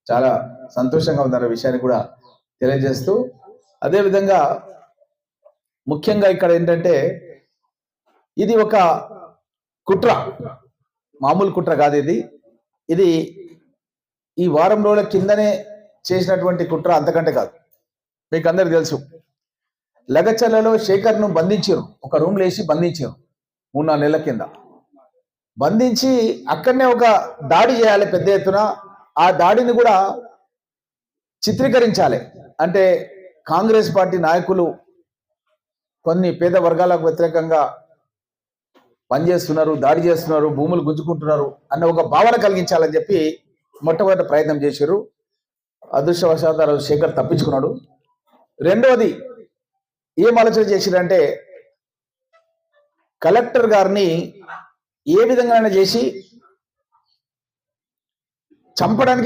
చాలా సంతోషంగా ఉందన్న విషయాన్ని కూడా తెలియజేస్తూ, అదేవిధంగా ముఖ్యంగా ఇక్కడ ఏంటంటే ఇది ఒక కుట్ర, మామూలు కుట్ర కాదు ఇది. ఇది ఈ వారం రోజుల కిందనే చేసినటువంటి కుట్ర, అంతకంటే కాదు. మీకు అందరికి తెలుసు, లగచర్లలో శేఖర్ను బంధించారు, ఒక రూమ్లో వేసి బంధించారు 3-4 నెలల కింద. బంధించి అక్కడనే ఒక దాడి చేయాలి పెద్ద ఎత్తున. ఆ దాడిని కూడా చిత్రీకరించాలి. అంటే కాంగ్రెస్ పార్టీ నాయకులు కొన్ని పేద వర్గాలకు వ్యతిరేకంగా పనిచేస్తున్నారు, దాడి చేస్తున్నారు, భూములు గుంజుకుంటున్నారు అన్న ఒక భావన కలిగించాలని చెప్పి మొట్టమొదటి ప్రయత్నం చేశారు. అదృష్టవశాత్తు శేఖర్ తప్పించుకున్నాడు. రెండవది ఏం ఆలోచన చేశారంటే, కలెక్టర్ గారిని ఏ విధంగా చేసి చంపడానికి